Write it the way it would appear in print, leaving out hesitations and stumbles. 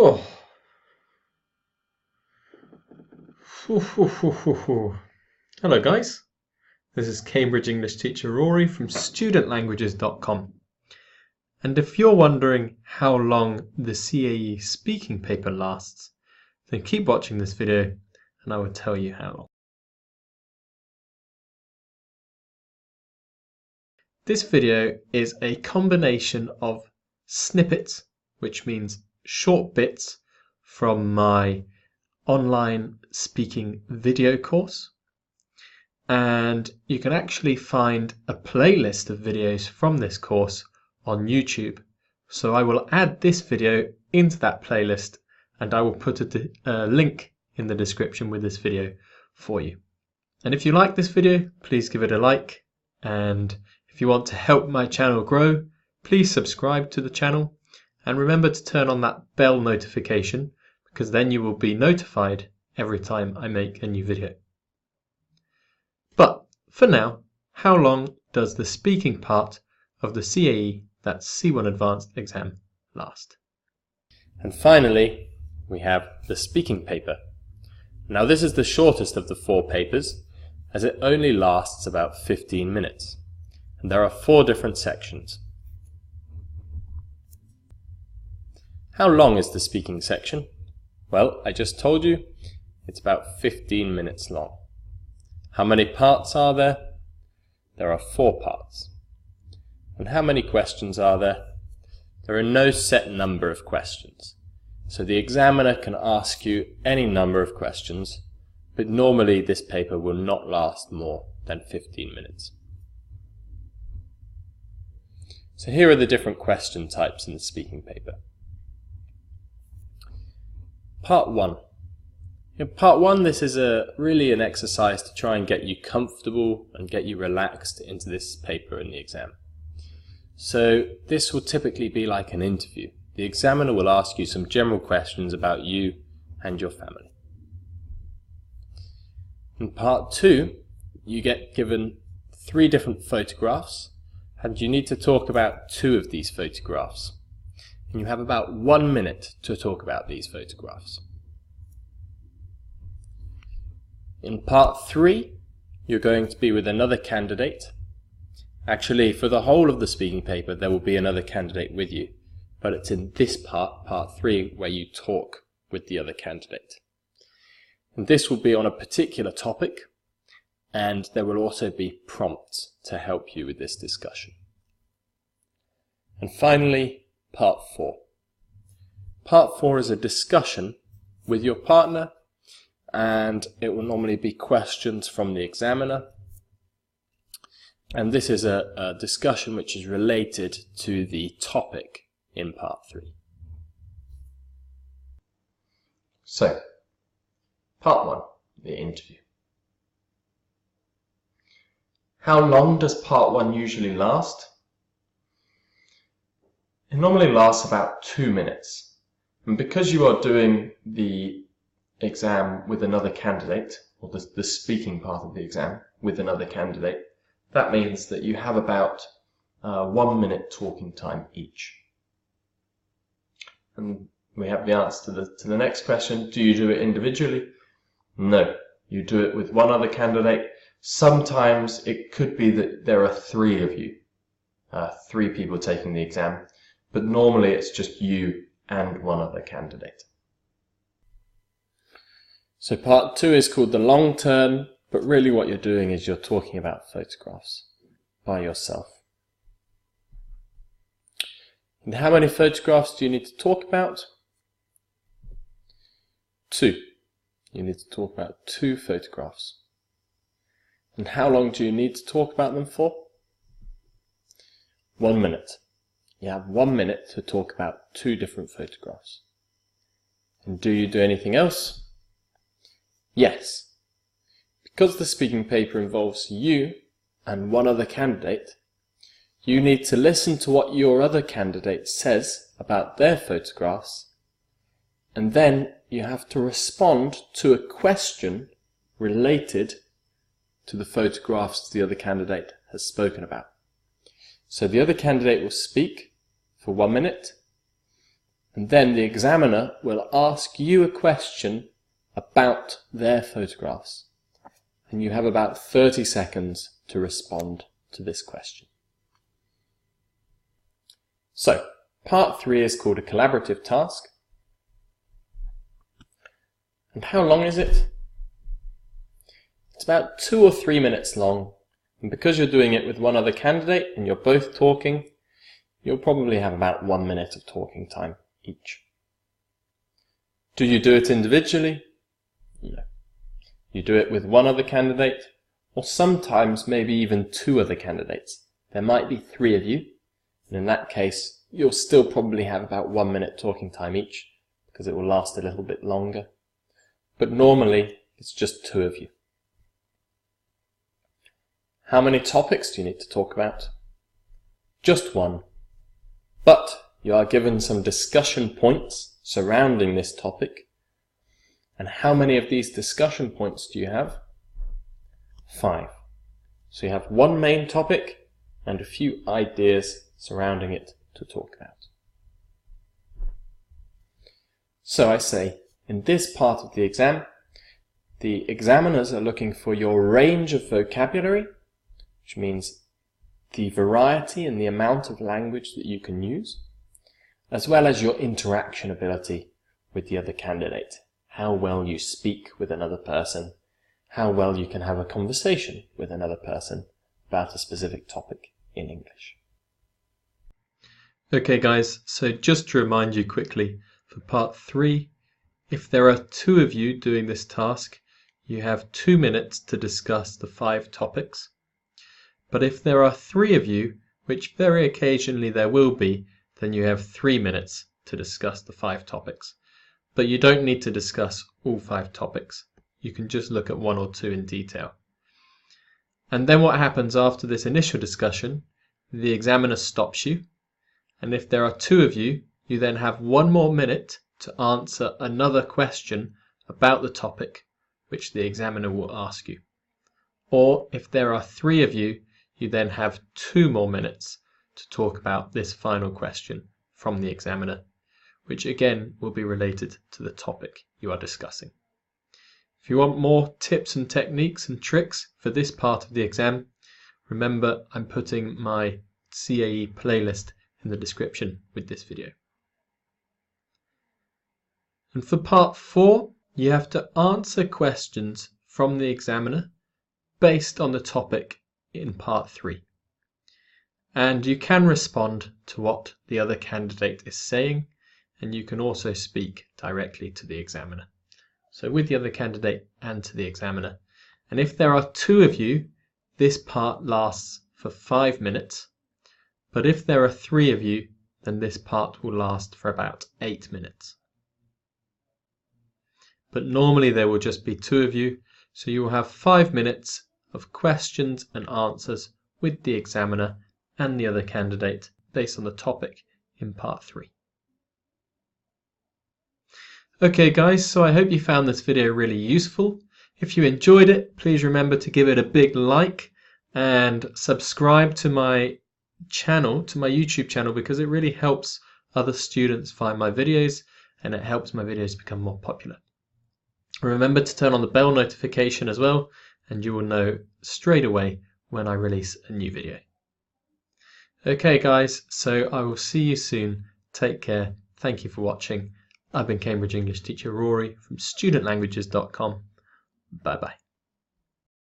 Oh. Hello guys, this is Cambridge English teacher Rory from studentlanguages.com, and if you're wondering how long the CAE speaking paper lasts, then keep watching this video and I will tell you how long. This video is a combination of snippets, which means short bits from my online speaking video course, and you can actually find a playlist of videos from this course on YouTube. So I will add this video into that playlist and I will put a link in the description with this video for you. And if you like this video, please give it a like, and if you want to help my channel grow, please subscribe to the channel and remember to turn on that bell notification, because then you will be notified every time I make a new video. But for now, how long does the speaking part of the CAE, that's C1 Advanced exam, last? And finally, we have the speaking paper. Now this is the shortest of the 4 papers, as it only lasts about 15 minutes. And there are 4 different sections. How long is the speaking section? Well, I just told you, it's about 15 minutes long. How many parts are there? There are 4 parts. And how many questions are there? There are no set number of questions. So the examiner can ask you any number of questions, but normally this paper will not last more than 15 minutes. So here are the different question types in the speaking paper. Part 1. In Part 1, this is really an exercise to try and get you comfortable and get you relaxed into this paper in the exam. So this will typically be like an interview. The examiner will ask you some general questions about you and your family. In Part 2, you get given 3 different photographs, and you need to talk about 2 of these photographs. And you have about 1 minute to talk about these photographs. In Part 3, you're going to be with another candidate. Actually, for the whole of the speaking paper, there will be another candidate with you, but it's in this part, Part 3, where you talk with the other candidate. And this will be on a particular topic, and there will also be prompts to help you with this discussion. And finally, Part 4. Part 4 is a discussion with your partner, and it will normally be questions from the examiner. And this is a discussion which is related to the topic in Part 3. So, Part 1, the interview. How long does Part 1 usually last? It normally lasts about 2 minutes. And because you are doing the exam with another candidate, or the speaking part of the exam with another candidate, that means that you have about 1 minute talking time each. And we have the answer to the next question. Do you do it individually? No, you do it with one other candidate. Sometimes it could be that there are 3 of you, 3 people taking the exam, but normally it's just you and one other candidate. So Part 2 is called the long term, but really what you're doing is you're talking about photographs by yourself. And how many photographs do you need to talk about? 2. You need to talk about 2 photographs. And how long do you need to talk about them for? 1 minute. You have 1 minute to talk about 2 different photographs. And do you do anything else? Yes. Because the speaking paper involves you and one other candidate, you need to listen to what your other candidate says about their photographs, and then you have to respond to a question related to the photographs the other candidate has spoken about. So the other candidate will speak for 1 minute, and then the examiner will ask you a question about their photographs, and you have about 30 seconds to respond to this question. So, part 3 is called a collaborative task. And how long is it? It's about 2 or 3 minutes long, and because you're doing it with one other candidate and you're both talking, you'll probably have about 1 minute of talking time each. Do you do it individually? No. You do it with one other candidate, or sometimes maybe even 2 other candidates. There might be 3 of you, and in that case, you'll still probably have about 1 minute talking time each, because it will last a little bit longer. But normally, it's just 2 of you. How many topics do you need to talk about? Just 1. But you are given some discussion points surrounding this topic. And how many of these discussion points do you have? 5. So you have 1 main topic and a few ideas surrounding it to talk about. So I say, in this part of the exam, the examiners are looking for your range of vocabulary, which means the variety and the amount of language that you can use, as well as your interaction ability with the other candidate, how well you speak with another person, how well you can have a conversation with another person about a specific topic in English. Okay guys, so just to remind you quickly, for part 3, if there are 2 of you doing this task, you have 2 minutes to discuss the 5 topics. But if there are 3 of you, which very occasionally there will be, then you have 3 minutes to discuss the 5 topics. But you don't need to discuss all 5 topics. You can just look at 1 or 2 in detail. And then what happens after this initial discussion, the examiner stops you. And if there are 2 of you, you then have 1 more minute to answer another question about the topic which the examiner will ask you. Or if there are 3 of you, you then have 2 more minutes to talk about this final question from the examiner, which again will be related to the topic you are discussing. If you want more tips and techniques and tricks for this part of the exam, remember I'm putting my CAE playlist in the description with this video. And for part 4, you have to answer questions from the examiner based on the topic in part 3. And you can respond to what the other candidate is saying, and you can also speak directly to the examiner. So with the other candidate and to the examiner. And if there are 2 of you, this part lasts for 5 minutes. But if there are 3 of you, then this part will last for about 8 minutes. But normally there will just be 2 of you, so you will have 5 minutes of questions and answers with the examiner and the other candidate based on the topic in part 3. Okay guys, so I hope you found this video really useful. If you enjoyed it, please remember to give it a big like and subscribe to my channel, to my YouTube channel, because it really helps other students find my videos and it helps my videos become more popular. Remember to turn on the bell notification as well, and you will know straight away when I release a new video. Okay guys, so I will see you soon. Take care. Thank you for watching. I've been Cambridge English teacher Rory from studentlanguages.com. Bye bye.